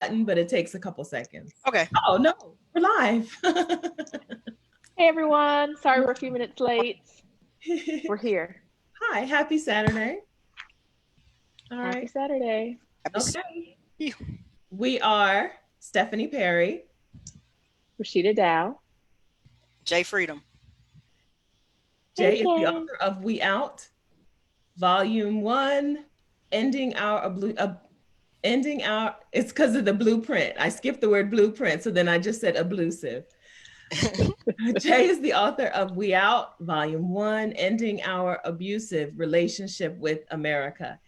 button, but it takes a couple seconds. Okay. Oh no, we're live. Hey everyone, sorry we're a few minutes late. We're here. Hi, happy Saturday. All Happy right. Saturday. Happy Okay. you. We are Stephanie Perry. Rashida Dow. Jay Freedom. Jay is the Jay. author of We Out, Volume 1, ending our ending our, it's because of the blueprint. I skipped the word blueprint, so then I just said abusive. Jay is the author of We Out, Volume 1, Ending Our Abusive Relationship with America.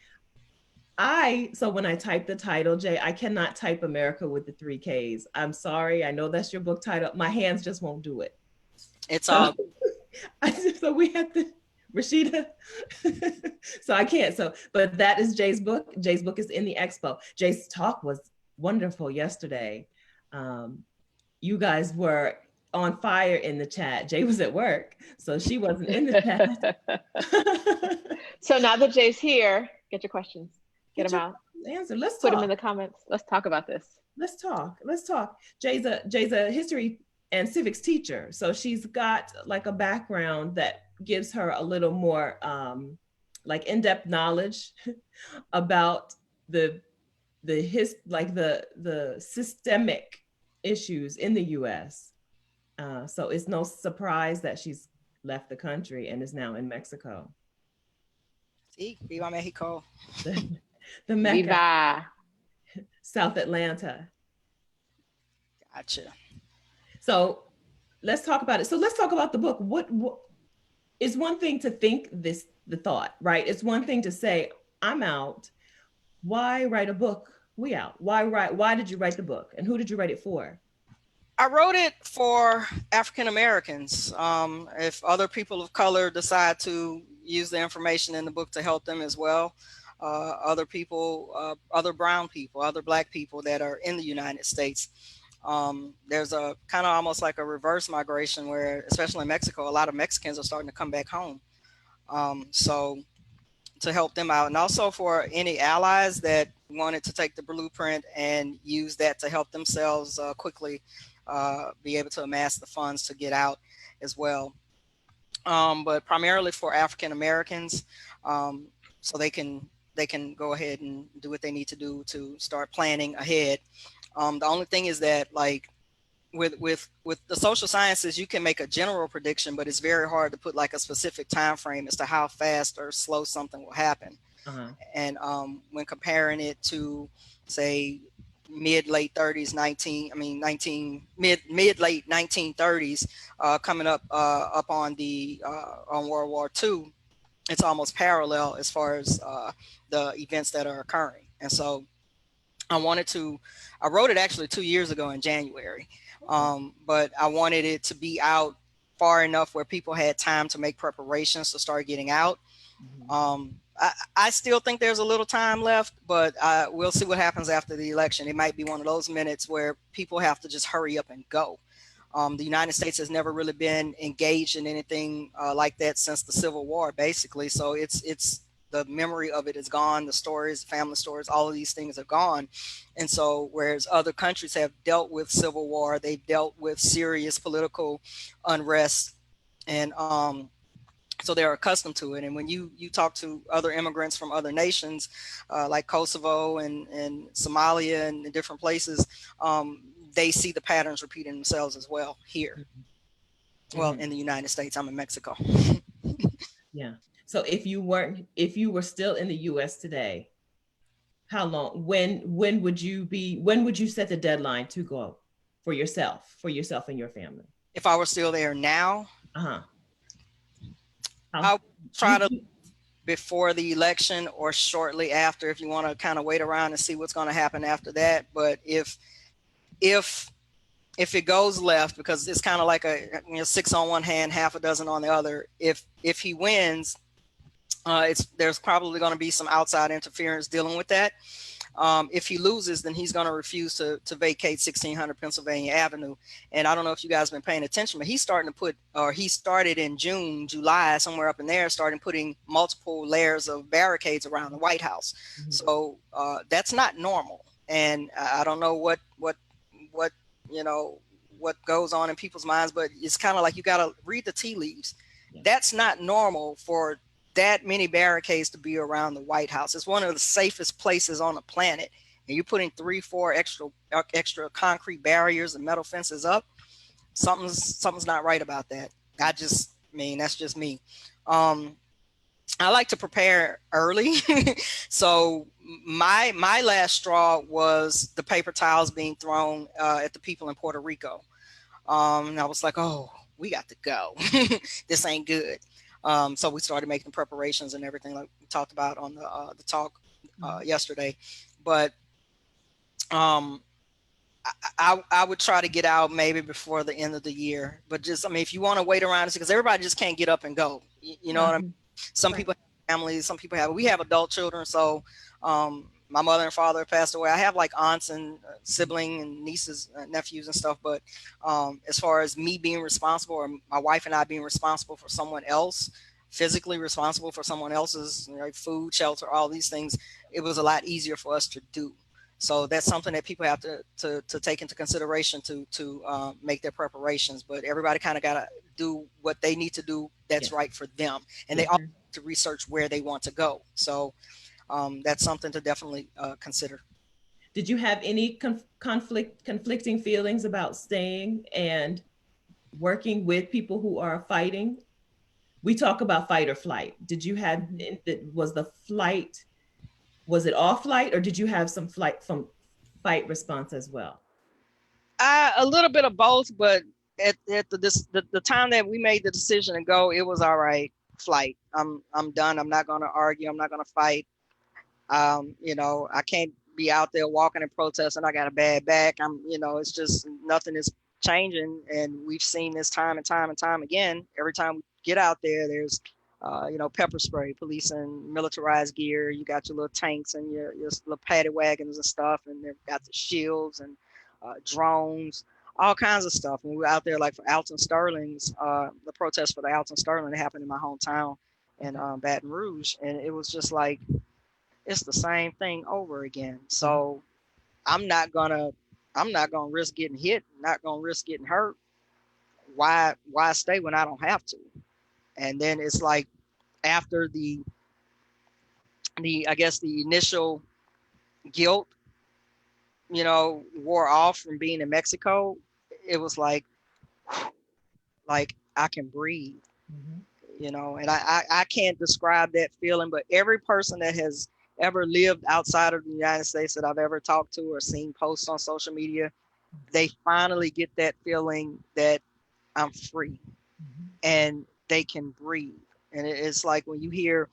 So when I type the title, Jay, I cannot type America with the 3 Ks. I'm sorry. I know that's your book title. My hands just won't do it. It's So, all so we have to, Rashida. So I can't. But that is Jay's book. Jay's book is in the expo. Jay's talk was wonderful yesterday. You guys were on fire in the chat. Jay was at work, so she wasn't in the chat. So now that Jay's here, get your questions. Get them out. Answer. Let's Put talk. them in the comments. Let's talk about this. Let's talk. Jay's a history and civics teacher, so she's got like a background that gives her a little more like in-depth knowledge about the systemic issues in the U.S. So it's no surprise that she's left the country and is now in Mexico. Sí, viva Mexico. The Mecca. Viva. South Atlanta. Gotcha. So let's talk about it. So let's talk about the book. What is one thing to think the thought, right? It's one thing to say, I'm out. Why write a book? We out. Why did you write the book? And who did you write it for? I wrote it for African Americans. If other people of color decide to use the information in the book to help them as well, other people, other brown people, other Black people that are in the United States. There's a kind of almost like a reverse migration where, especially in Mexico, a lot of Mexicans are starting to come back home. So to help them out, and also for any allies that wanted to take the blueprint and use that to help themselves quickly be able to amass the funds to get out as well. But primarily for African Americans, so they can go ahead and do what they need to do to start planning ahead. The only thing is that, like with the social sciences, you can make a general prediction, but it's very hard to put like a specific time frame as to how fast or slow something will happen. And when comparing it to, say, mid late 1930s, coming up on World War II, it's almost parallel as far as the events that are occurring. And so I wrote it actually 2 years ago in January, but I wanted it to be out far enough where people had time to make preparations to start getting out. I still think there's a little time left, but we'll see what happens after the election. It might be one of those minutes where people have to just hurry up and go. The United States has never really been engaged in anything like that since the Civil War, basically. So it's the memory of it is gone. The stories, family stories, all of these things are gone. And so whereas other countries have dealt with civil war, they've dealt with serious political unrest, and so they're accustomed to it. And when you talk to other immigrants from other nations, like Kosovo and Somalia and different places, they see the patterns repeating themselves as well here. Well, in the United States, I'm in Mexico. Yeah. So if you were still in the US today, how long, when would you set the deadline to go for yourself and your family? If I were still there now, I'll try to before the election or shortly after, if you want to kind of wait around and see what's going to happen after that. But if it goes left, because it's kind of like a 6 on one hand, half a dozen on the other. If he wins, there's probably going to be some outside interference dealing with that. If he loses, then he's going to refuse to vacate 1600 Pennsylvania Avenue. And I don't know if you guys have been paying attention, but he started in June, July, somewhere up in there, starting putting multiple layers of barricades around the White House. So that's not normal. And I don't know what you know what goes on in people's minds, but it's kind of like you got to read the tea leaves. Yeah. That's not normal for that many barricades to be around the White House. It's one of the safest places on the planet, and you're putting 3-4 extra concrete barriers and metal fences up. Something's not right about that. That's just me. I like to prepare early. So my last straw was the paper towels being thrown at the people in Puerto Rico. And I was like, oh, we got to go. This ain't good. So we started making preparations and everything like we talked about on the talk yesterday. But um, I would try to get out maybe before the end of the year. But just, I mean, if you want to wait around, because everybody just can't get up and go. You know what I mean? Some people have families, some people we have adult children. So my mother and father passed away. I have like aunts and siblings and nieces, nephews and stuff. But as far as me being responsible, or my wife and I being responsible for someone else, physically responsible for someone else's food, shelter, all these things, it was a lot easier for us to do. So that's something that people have to take into consideration to make their preparations. But everybody kind of got to do what they need to do that's right for them. And they all have to research where they want to go. So that's something to definitely consider. Did you have any conflicting feelings about staying and working with people who are fighting? We talk about fight or flight. Did you have, was the flight, was it all flight, or did you have some fight response as well? A little bit of both, but at the time that we made the decision to go, it was all right. Flight. I'm done. I'm not going to argue. I'm not going to fight. I can't be out there walking and protesting. I got a bad back. It's just nothing is changing, and we've seen this time and time and time again. Every time we get out there, there's pepper spray, police in militarized gear. You got your little tanks and your little paddy wagons and stuff, and they've got the shields and drones, all kinds of stuff. And we were out there like for Alton Sterling's, the protest for the Alton Sterling that happened in my hometown in Baton Rouge, and it was just like, it's the same thing over again. So I'm not gonna risk getting hit, not gonna risk getting hurt. Why stay when I don't have to? And then it's like after the I guess the initial guilt, wore off from being in Mexico, it was like I can breathe. And I can't describe that feeling, but every person that has ever lived outside of the United States that I've ever talked to or seen posts on social media, they finally get that feeling that I'm free and they can breathe. And it's like when you hear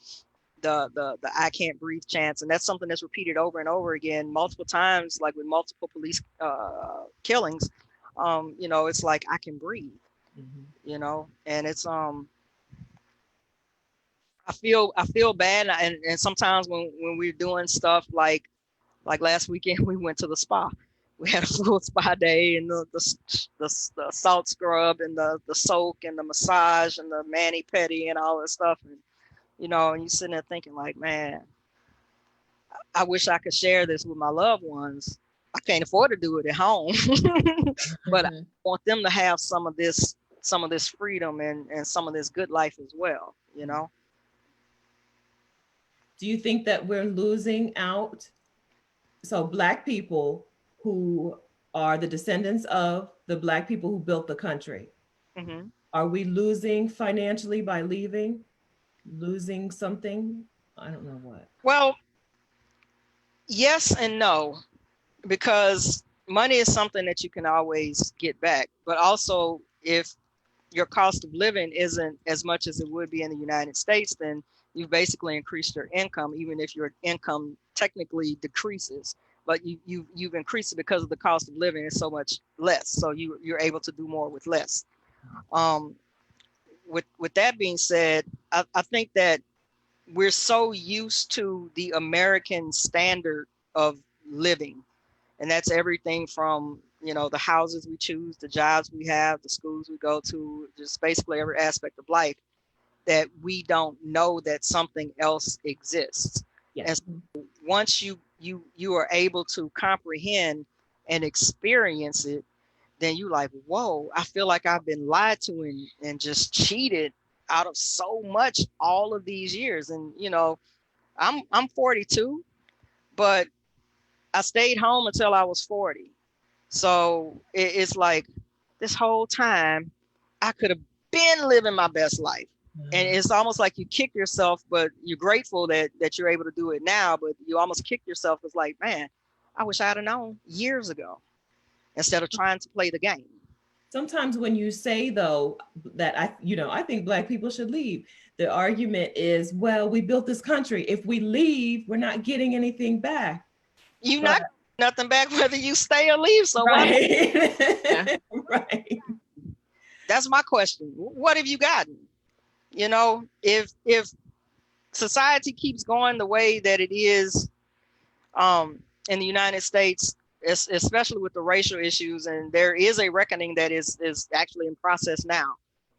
the I can't breathe chants, and that's something that's repeated over and over again multiple times, like with multiple police killings, it's like I can breathe, and it's I feel bad, and sometimes when we're doing stuff like last weekend, we went to the spa. We had a full spa day, and the salt scrub and the soak and the massage and the mani pedi and all that stuff, and and you're sitting there thinking like, man, I wish I could share this with my loved ones. I can't afford to do it at home, but I want them to have some of this freedom and some of this good life as well, Do you think that we're losing out? So Black people who are the descendants of the Black people who built the country, are we losing financially by leaving? Losing something? I don't know what. Well, yes and no, because money is something that you can always get back. But also, if your cost of living isn't as much as it would be in the United States, then you've basically increased your income, even if your income technically decreases. But you've increased it because of the cost of living is so much less. So you're able to do more with less. With that being said, I think that we're so used to the American standard of living, and that's everything from the houses we choose, the jobs we have, the schools we go to, just basically every aspect of life, that we don't know that something else exists. Yes. And so once you you are able to comprehend and experience it, then you like, whoa, I feel like I've been lied to and just cheated out of so much all of these years. And I'm 42, but I stayed home until I was 40. So it's like this whole time I could have been living my best life. And it's almost like you kick yourself, but you're grateful that you're able to do it now. But you almost kick yourself. It's like, man, I wish I'd have known years ago instead of trying to play the game. Sometimes when you say though that I think Black people should leave, the argument is, well, we built this country. If we leave, we're not getting anything back. You But not nothing back whether you stay or leave. So right. Yeah. Right. that's my question. What have you gotten? If society keeps going the way that it is in the United States, especially with the racial issues, and there is a reckoning that is actually in process now,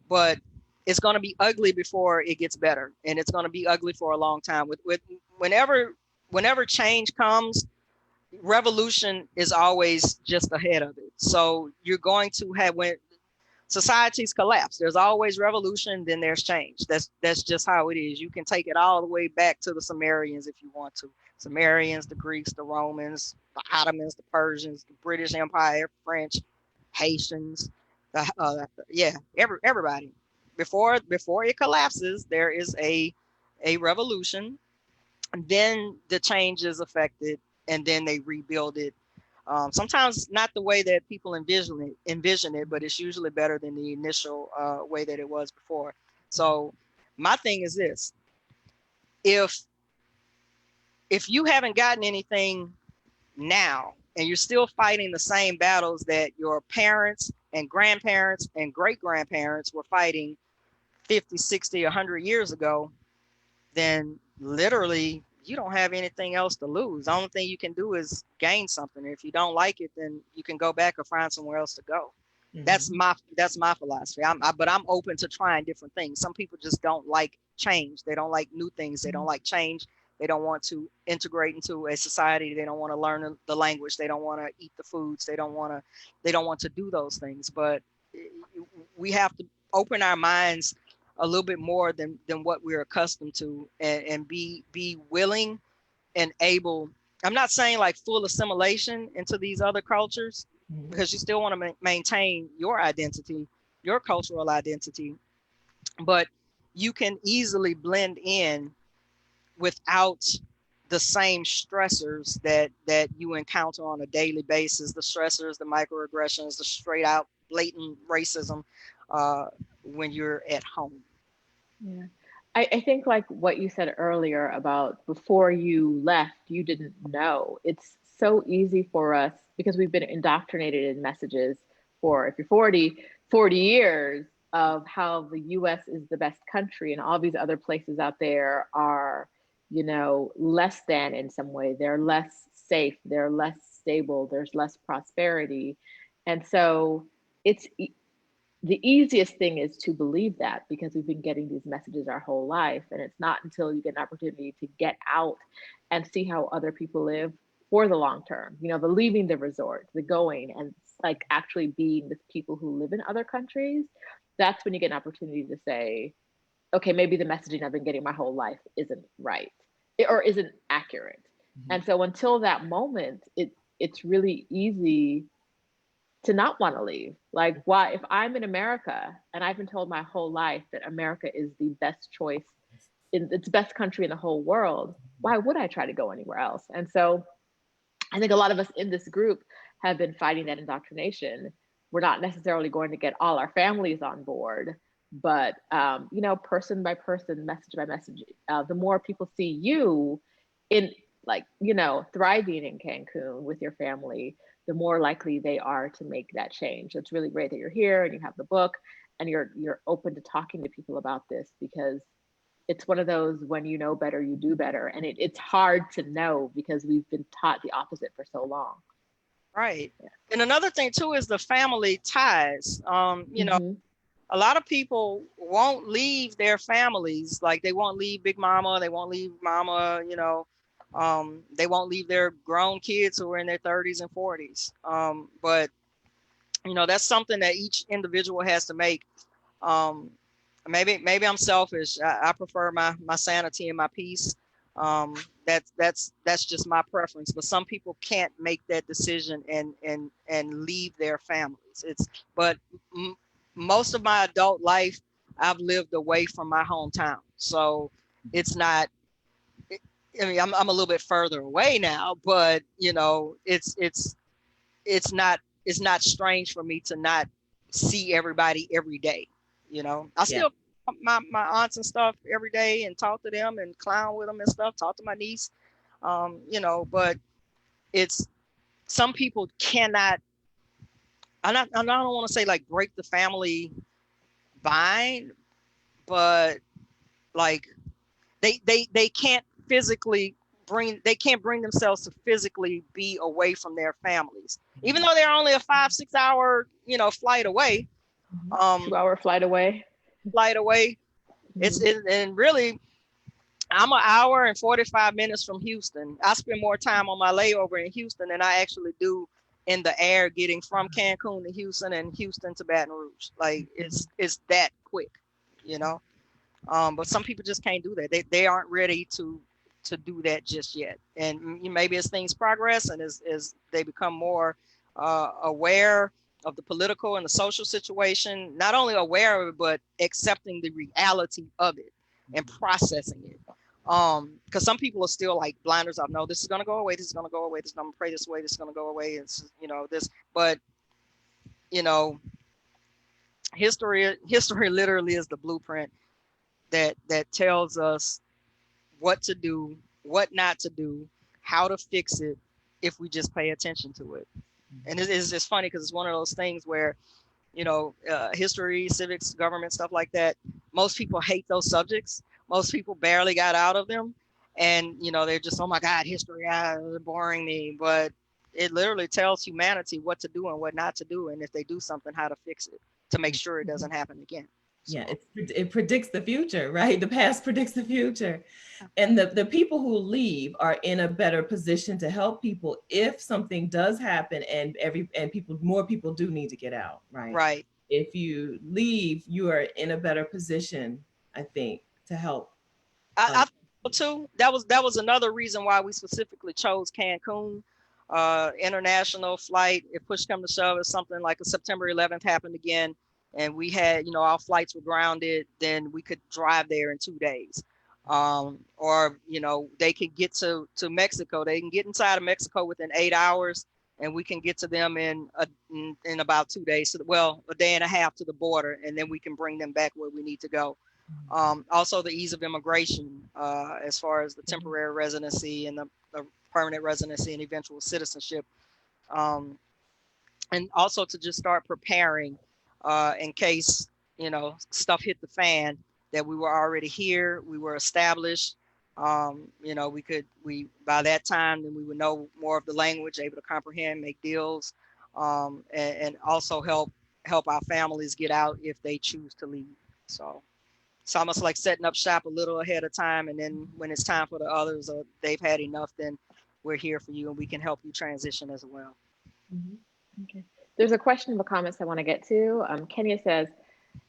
but it's going to be ugly before it gets better, and it's going to be ugly for a long time. With whenever change comes, revolution is always just ahead of it. So you're going to have, when societies collapse, there's always revolution, then there's change. That's just how it is. You can take it all the way back to the Sumerians if you want to. Sumerians, the Greeks, the Romans, the Ottomans, the Persians, the British Empire, French, Haitians, everybody. Before it collapses, there is a revolution, and then the change is affected, and then they rebuild it. Sometimes not the way that people envision it, but it's usually better than the initial way that it was before. So my thing is this: if you haven't gotten anything now, and you're still fighting the same battles that your parents and grandparents and great grandparents were fighting 50, 60, 100 years ago, then literally you don't have anything else to lose. The only thing you can do is gain something. If you don't like it, then you can go back or find somewhere else to go. Mm-hmm. That's my philosophy. But I'm open to trying different things. Some people just don't like change. They don't like new things. They don't like change. They don't want to integrate into a society. They don't want to learn the language. They don't want to eat the foods. They don't want to do those things. But we have to open our minds a little bit more than what we're accustomed to, and be willing and able. I'm not saying like full assimilation into these other cultures, because you still want to maintain your identity, your cultural identity, but you can easily blend in without the same stressors that you encounter on a daily basis, the stressors, the microaggressions, the straight out blatant racism when you're at home. Yeah. I think like what you said earlier about before you left, you didn't know. It's so easy for us because we've been indoctrinated in messages for, if you're 40 years, of how the US is the best country and all these other places out there are, less than in some way. They're less safe, they're less stable, there's less prosperity. And so it's the easiest thing is to believe that because we've been getting these messages our whole life. And it's not until you get an opportunity to get out and see how other people live for the long term, the leaving the resort, the going and like actually being with people who live in other countries. That's when you get an opportunity to say, okay, maybe the messaging I've been getting my whole life isn't right or isn't accurate. Mm-hmm. And so until that moment, it's really easy to not want to leave. Like, why, if I'm in America and I've been told my whole life that America is the best choice, it's the best country in the whole world, why would I try to go anywhere else? And so I think a lot of us in this group have been fighting that indoctrination. We're not necessarily going to get all our families on board, but person by person, message by message, the more people see you in thriving in Cancun with your family, the more likely they are to make that change. It's really great that you're here and you have the book and you're open to talking to people about this, because it's one of those, when you know better, you do better. And it's hard to know because we've been taught the opposite for so long. Right. Yeah. And another thing too is the family ties. A lot of people won't leave their families. Like they won't leave Big Mama, they won't leave Mama, They won't leave their grown kids who are in their 30s and 40s. But that's something that each individual has to make. Um, maybe I'm selfish. I prefer my sanity and my peace. Um, that's just my preference. But some people can't make that decision and leave their families. But m- most of my adult life, I've lived away from my hometown, so it's not. I mean, I'm a little bit further away now, but it's not strange for me to not see everybody every day. I Yeah. still my aunts and stuff every day and talk to them and clown with them and stuff. Talk to my niece, but it's some people cannot. I don't want to say like break the family bind, but like they can't physically they can't bring themselves to physically be away from their families, even though they're only a 5-6 hour flight away. Mm-hmm. 2 hour flight away. Flight away. And really, I'm an hour and 45 minutes from Houston. I spend more time on my layover in Houston than I actually do in the air getting from Cancun to Houston and Houston to Baton Rouge. Like it's that quick, you know. But some people just can't do that. They aren't ready to do that just yet. And maybe as things progress and as they become more aware of the political and the social situation, not only aware of it, but accepting the reality of it and processing it. Because some people are still like blinders off. No, this is gonna go away. This is gonna go away. I'm gonna pray this way. This is gonna go away. It's this, but you know, history literally is the blueprint that tells us what to do, what not to do, how to fix it if we just pay attention to it. And it's just funny because it's one of those things where, history, civics, government, stuff like that, most people hate those subjects. Most people barely got out of them. And, they're just, oh my God, history, boring me. But it literally tells humanity what to do and what not to do. And if they do something, how to fix it to make sure it doesn't happen again. Yeah, So, it predicts the future, right? The past predicts the future. And the people who leave are in a better position to help people if something does happen and more people do need to get out, right? right. If you leave, you are in a better position, I think, to help. I thought too. That was another reason why we specifically chose Cancun. International flight. If push come to shove, if something like a September 11th happened again, and we had, our flights were grounded, then we could drive there in 2 days. Or they could get to Mexico. They can get inside of Mexico within 8 hours, and we can get to them in about 2 days. Well, a day and a half to the border, and then we can bring them back where we need to go. Also, the ease of immigration, as far as the temporary residency and the permanent residency and eventual citizenship, um, and also to just start preparing in case stuff hit the fan, that we were already here, we were established. We by that time then we would know more of the language, able to comprehend, make deals, and also help our families get out if they choose to leave. So it's almost like setting up shop a little ahead of time, and then when it's time for the others, or they've had enough, then we're here for you and we can help you transition as well. Okay. There's a question in the comments I want to get to. Kenya says,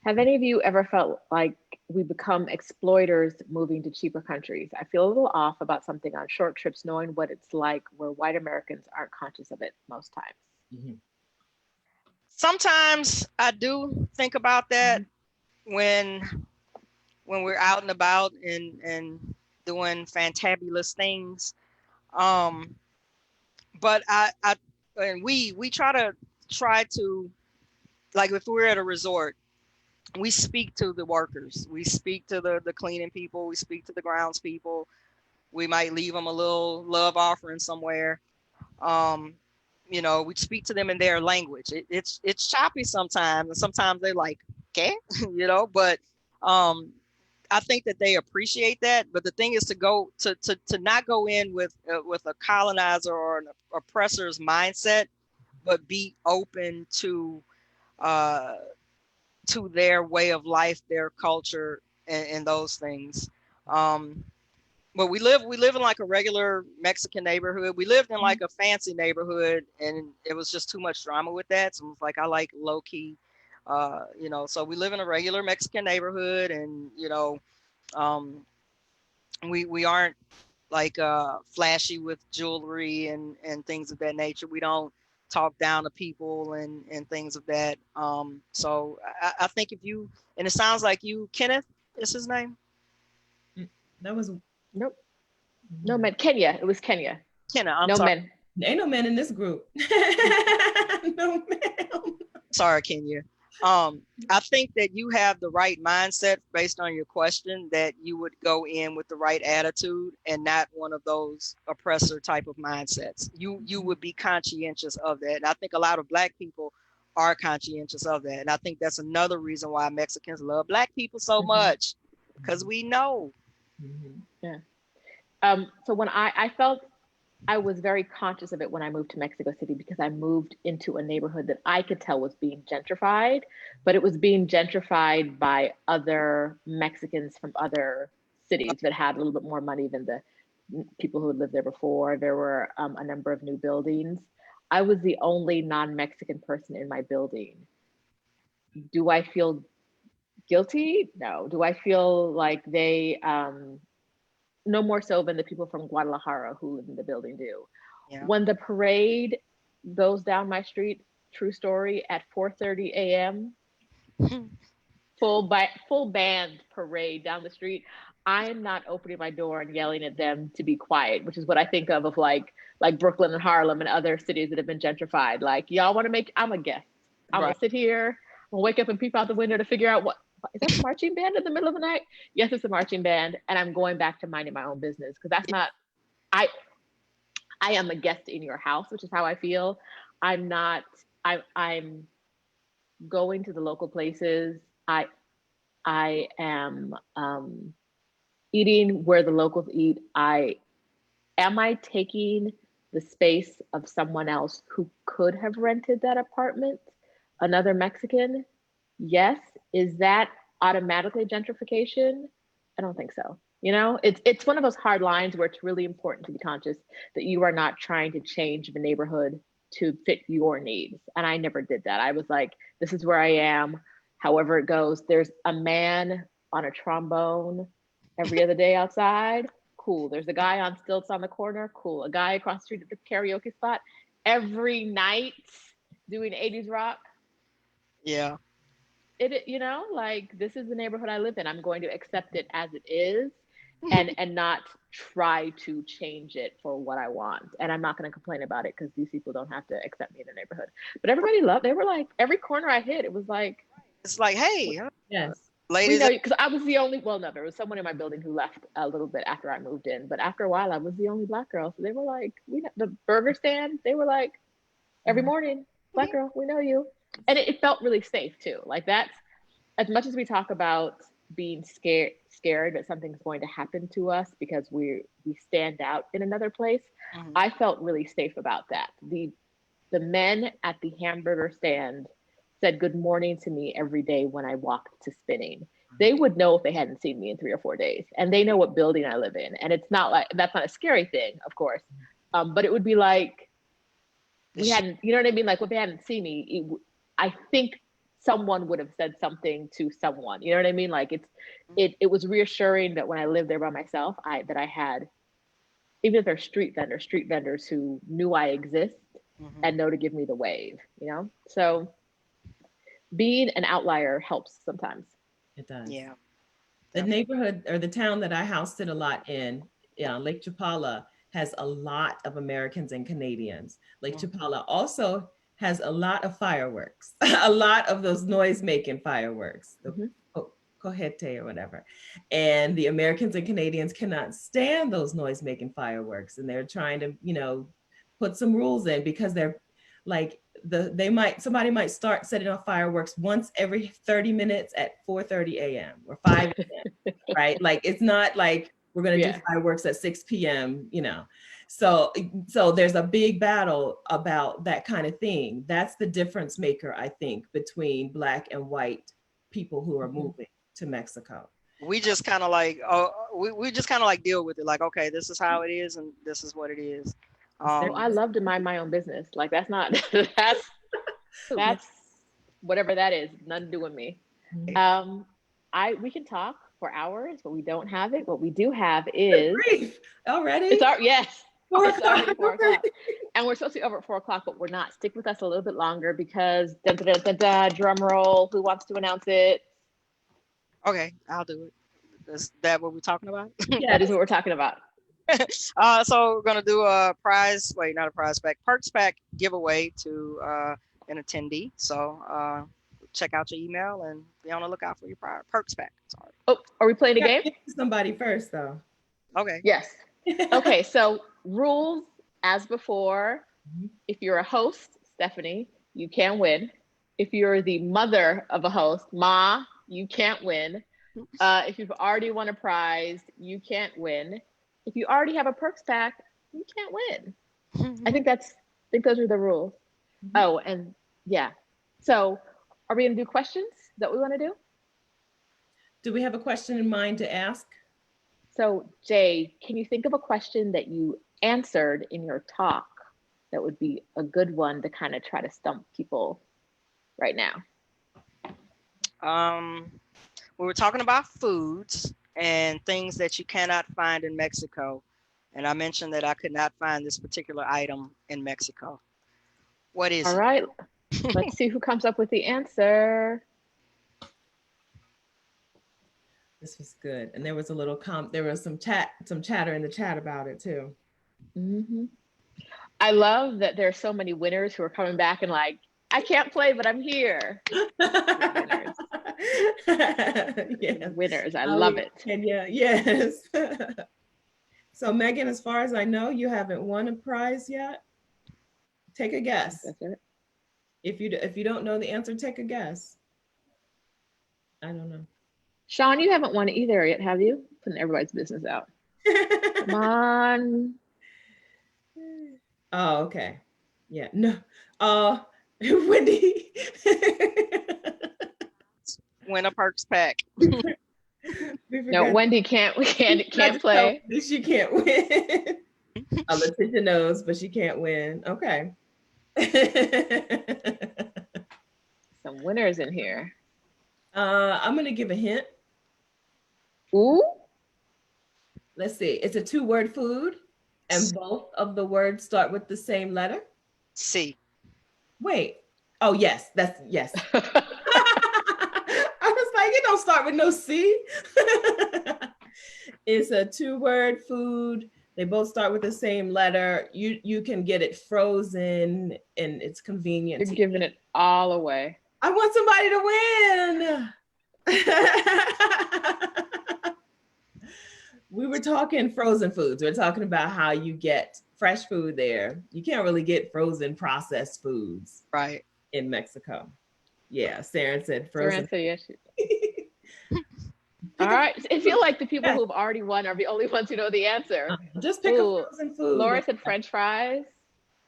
have any of you ever felt like we become exploiters moving to cheaper countries? I feel a little off about something on short trips, knowing what it's like where white Americans aren't conscious of it most times. Mm-hmm. Sometimes I do think about that when we're out and about and doing fantabulous things. But I and we try to, like, if we're at a resort, we speak to the workers, we speak to the cleaning people, we speak to the grounds people. We might leave them a little love offering somewhere. Um, we speak to them in their language. It's choppy sometimes, and sometimes they're like, okay, but I think that they appreciate that. But the thing is to not go in with a colonizer or an oppressor's mindset, but be open uh, to their way of life, their culture, and those things. But we live in like a regular Mexican neighborhood. We lived in like a fancy neighborhood, and it was just too much drama with that. So it's like I like low key, So we live in a regular Mexican neighborhood, and um, we aren't like flashy with jewelry and things of that nature. We don't talk down to people and things of that. So I think if you, and it sounds like you, Kenneth is his name. That was Nope. No men. Kenya. It was Kenya. Kenneth, I'm No sorry. men. ain't no men in this group. No ma'am. Sorry, Kenya. I think that you have the right mindset based on your question, that you would go in with the right attitude and not one of those oppressor type of mindsets. You would be conscientious of that. And I think a lot of Black people are conscientious of that. And I think that's another reason why Mexicans love Black people so much, because we know. Yeah. So when I felt I was very conscious of it when I moved to Mexico City, because I moved into a neighborhood that I could tell was being gentrified, but it was being gentrified by other Mexicans from other cities that had a little bit more money than the people who had lived there before. There were a number of new buildings. I was the only non-Mexican person in my building. Do I feel guilty? No. Do I feel like they no more so than the people from Guadalajara who live in the building do. Yeah. When the parade goes down my street, true story, at 4:30 a.m., full band parade down the street, I'm not opening my door and yelling at them to be quiet, which is what I think of like Brooklyn and Harlem and other cities that have been gentrified. Like, y'all want to make, I'm a guest. I'm Right. gonna sit here, I'm gonna wake up and peep out the window to figure out what is that, a marching band in the middle of the night? Yes, it's a marching band, and I'm going back to minding my own business, because that's not I I am a guest in your house, which is how I feel. I'm not I'm going to the local places. I am eating where the locals eat. I taking the space of someone else who could have rented that apartment, another Mexican? Yes. Is that automatically gentrification? I don't think so. It's one of those hard lines where it's really important to be conscious that you are not trying to change the neighborhood to fit your needs. And I never did that. I was like, this is where I am, however it goes. There's a man on a trombone every other day outside. Cool. There's a guy on stilts on the corner. Cool. A guy across the street at the karaoke spot every night doing 80s rock. Yeah. Like, this is the neighborhood I live in. I'm going to accept it as it is, and not try to change it for what I want. And I'm not going to complain about it, because these people don't have to accept me in their neighborhood. But everybody loved. They were like, every corner I hit, it was like, It's like, hey, Yes. we ladies. know you, because I was the only. Well, no, there was someone in my building who left a little bit after I moved in, but after a while, I was the only Black girl. So they were like, we know the burger stand. They were like, every morning, Black girl, we know you. And it felt really safe too. Like, that's, as much as we talk about being scared that something's going to happen to us because we stand out in another place. Mhm. I felt really safe about that. The men at the hamburger stand said good morning to me every day when I walked to spinning. They would know if they hadn't seen me in 3 or 4 days, and they know what building I live in. And it's not like, that's not a scary thing, of course, but it would be like, we hadn't, you know what I mean? Like, if they hadn't seen me, I think someone would have said something to someone. You know what I mean? Like, it was reassuring that when I lived there by myself, that I had, even if they're street vendors who knew I exist and know to give me the wave. So being an outlier helps sometimes. It does. Yeah. The neighborhood or the town that I housed it a lot in, Lake Chapala, has a lot of Americans and Canadians. Lake Chapala also has a lot of fireworks, a lot of those noise-making fireworks, the cojete or whatever. And the Americans and Canadians cannot stand those noise-making fireworks, and they're trying to, put some rules in, because they're like, somebody might start setting off fireworks once every 30 minutes at 4:30 a.m. or 5 a.m. right? Like, it's not like we're going to do fireworks at 6 p.m. So there's a big battle about that kind of thing. That's the difference maker, I think, between Black and white people who are moving to Mexico. we just kind of like, oh, we just kind of like deal with it. Like, okay, this is how it is, and this is what it is. Oh, I love to mind my own business. Like that's not that's whatever that is, nothing to do with me. We can talk for hours, but we don't have it. What we do have is Grief. Already? it's our yes. 4 It's already o'clock. 4 o'clock. And we're supposed to be over at 4 o'clock, but we're not. Stick with us a little bit longer because dun, dun, dun, dun, dun, drum roll. Who wants to announce it? Okay, I'll do it. Is that what we're talking about? Yeah, That is what we're talking about. So we're gonna do a prize. Wait, not a prize pack. Perks pack giveaway to an attendee. So check out your email and be on the lookout for your perks pack. Sorry. Oh, are we playing a game? Somebody first, though. Okay. Yes. Okay, so rules as before. If you're a host, Stephanie, you can win. If you're the mother of a host, Ma, you can't win. If you've already won a prize, you can't win. If you already have a perks pack, you can't win. I think those are the rules. Oh, and yeah. So are we gonna do questions that we want to do? Do we have a question in mind to ask? So Jay, can you think of a question that you answered in your talk that would be a good one to kind of try to stump people right now? We were talking about foods and things that you cannot find in Mexico. And I mentioned that I could not find this particular item in Mexico. What is it? All right, let's see who comes up with the answer. This was good. And there was a little there was some chatter in the chat about it too. I love that there's so many winners who are coming back and like, I can't play, but I'm here. Winners. Yes. Winners. I love it. Kenya, yes. So Megan, as far as I know, you haven't won a prize yet. Take a guess. That's it. If you don't know the answer, take a guess. I don't know. Sean, you haven't won either yet, have you? Putting everybody's business out. Come on. Oh, okay. Yeah. No. Wendy. Win a perks pack. No, Wendy can't play. She can't win. Letitia knows, but she can't win. Okay. Some winners in here. I'm gonna give a hint. Ooh. Let's see. It's a 2-word food, and both of the words start with the same letter. C. Wait. Oh, yes. That's yes. I was like, it don't start with no C. It's a 2-word food. They both start with the same letter. You can get it frozen, and it's convenient. You're giving it all away. I want somebody to win. We were talking frozen foods. We're talking about how you get fresh food there. You can't really get frozen processed foods Right. in Mexico. Yeah, Saren said frozen. Saren said yes. All right. I feel like the people who've already won are the only ones who know the answer. Just pick a frozen food. Laura said French fries,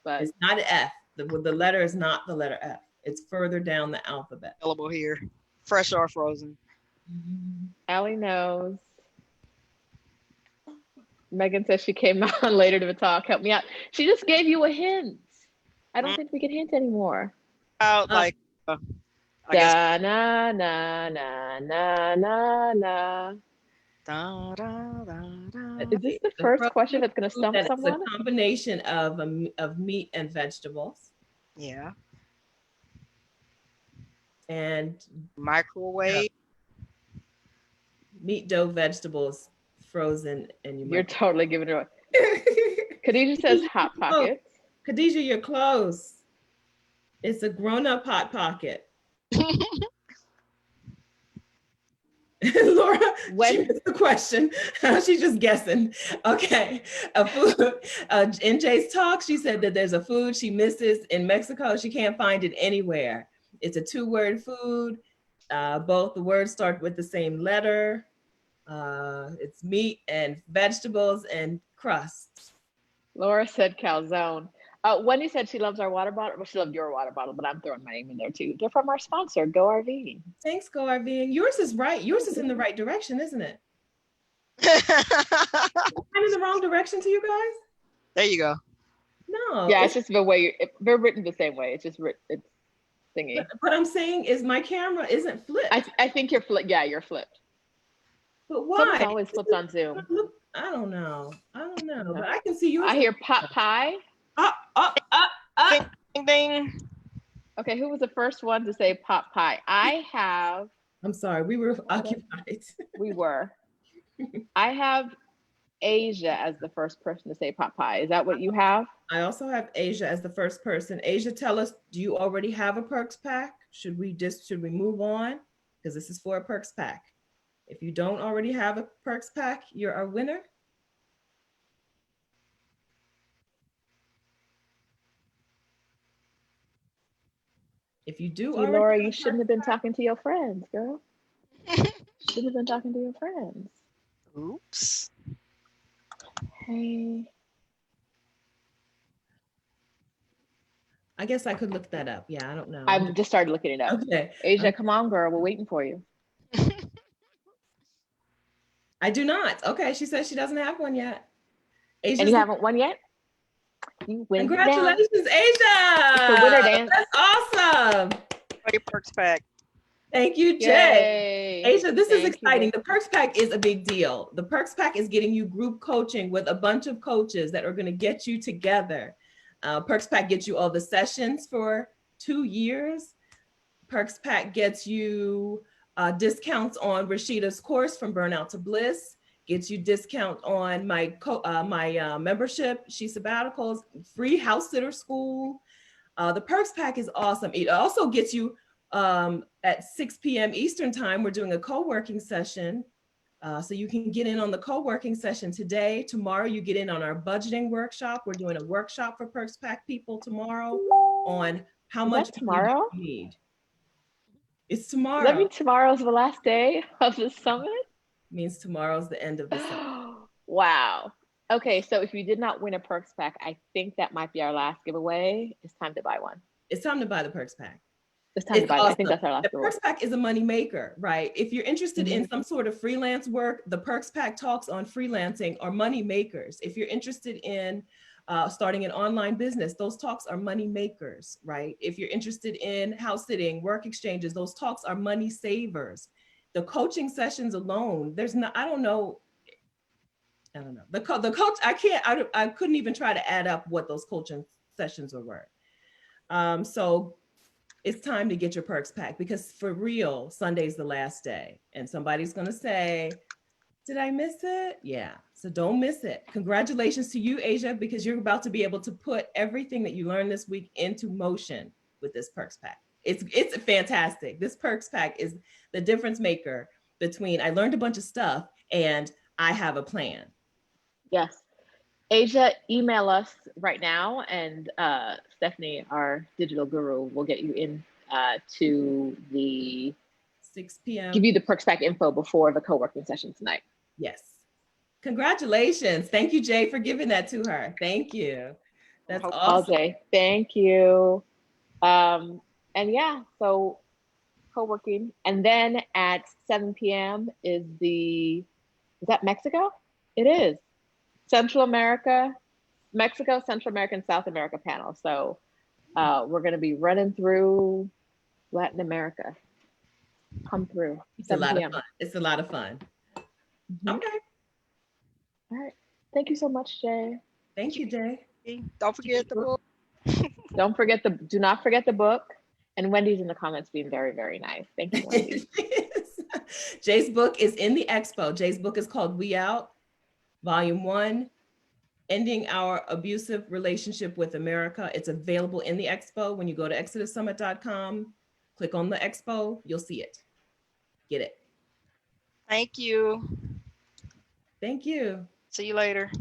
but it's not an F. The letter is not the letter F. It's further down the alphabet. Available here, fresh or frozen. Allie knows. Megan says she came on later to the talk. Help me out. She just gave you a hint. I don't think we can hint anymore. Like, I da na na na na na na. Da, da, da, da. Is this the first question that's going to stump someone? It's a combination of meat and vegetables. Yeah. And microwave. Meat, dough, vegetables, frozen, and you're totally giving it away. Khadijah says Hot Pockets. Khadijah, you're close. It's a grown-up Hot Pocket. Laura, she missed the question. She's just guessing. Okay. A food. In Jay's talk, she said that there's a food she misses in Mexico. She can't find it anywhere. It's a 2-word food. Both the words start with the same letter. It's meat and vegetables and crust. Laura said calzone. Wendy said she loves our water bottle. Well, she loved your water bottle, but I'm throwing my name in there too. They're from our sponsor, Go RV. Thanks, Go RV. Yours is right. Yours is in the right direction, isn't it? I'm in the wrong direction to you guys? There you go. Yeah, No. it's just the way they're written the same way. It's just it's thingy. What I'm saying is my camera isn't flipped. I think you're flipped. Yeah, you're flipped. But why? Something's always flipped on Zoom. I don't know. I don't know. Yeah. But I can see yours. I hear pot pie. Ding, ding, ding. Okay, who was the first one to say pot pie? I have. I'm sorry, we were occupied. We were. I have Asia as the first person to say pot pie. Is that what you have? I also have Asia as the first person. Asia, tell us, do you already have a perks pack? Should we move on? Because this is for a perks pack. If you don't already have a perks pack, you're our winner. If you do, See, Laura, you shouldn't have been talking to your friends, girl. Shouldn't have been talking to your friends. Oops. Hey. I guess I could look that up. Yeah, I don't know. I just started looking it up. Okay. Asia, come on, girl. We're waiting for you. I do not. Okay, she says she doesn't have one yet. Asia's And you haven't won yet? You win. Congratulations, Asia! It's a winner dance. That's awesome. Your perks pack. Thank you, Jay. Yay. Asia, this is Thank exciting. you. The Perks Pack is a big deal. The Perks Pack is getting you group coaching with a bunch of coaches that are going to get you together. Perks Pack gets you all the sessions for 2 years. Perks Pack gets you discounts on Rashida's course From Burnout to Bliss, gets you discount on my membership, She Sabbaticals, free house sitter school. The Perks Pack is awesome. It also gets you at 6 p.m. Eastern time, we're doing a co-working session. So you can get in on the co-working session today. Tomorrow you get in on our budgeting workshop. We're doing a workshop for Perks Pack people tomorrow on how much tomorrow you need. It's tomorrow. Does that mean tomorrow's the last day of the summit? Means tomorrow's the end of the summit. Wow. Okay, so if you did not win a Perks Pack, I think that might be our last giveaway. It's time to buy one. It's time to buy the Perks Pack. It's time to buy. Awesome. I think that's our last giveaway. The Perks Pack is a money maker, right? If you're interested in some sort of freelance work, the Perks Pack talks on freelancing are money makers. If you're interested in starting an online business, those talks are money makers, right? If you're interested in house sitting, work exchanges, those talks are money savers. The coaching sessions alone, I don't know. The coach, I couldn't even try to add up what those coaching sessions were worth. So it's time to get your Perks Pack, because for real, Sunday's the last day and somebody's going to say, did I miss it? Yeah. So don't miss it. Congratulations to you, Asia, because you're about to be able to put everything that you learned this week into motion with this Perks Pack. It's fantastic. This Perks Pack is the difference maker between I learned a bunch of stuff and I have a plan. Yes. Asia, email us right now, and Stephanie, our digital guru, will get you in to the 6 p.m. Give you the Perks Pack info before the co-working session tonight. Yes. Congratulations. Thank you, Jay, for giving that to her. Thank you. That's awesome. Jay, thank you. And yeah, so co-working. And then at 7 p.m. is that Mexico? It is. Mexico, Central America, and South America panel. So we're going to be running through Latin America. Come through. It's a lot of fun. It's a lot of fun. Okay. All right. Thank you so much, Jay. Thank you, Jay. Don't forget the book. Do not forget the book. And Wendy's in the comments being very, very nice. Thank you, Wendy. Jay's book is in the expo. Jay's book is called We Out, Volume 1, Ending Our Abusive Relationship with America. It's available in the expo. When you go to exodussummit.com, click on the expo, you'll see it. Get it. Thank you. Thank you. See you later.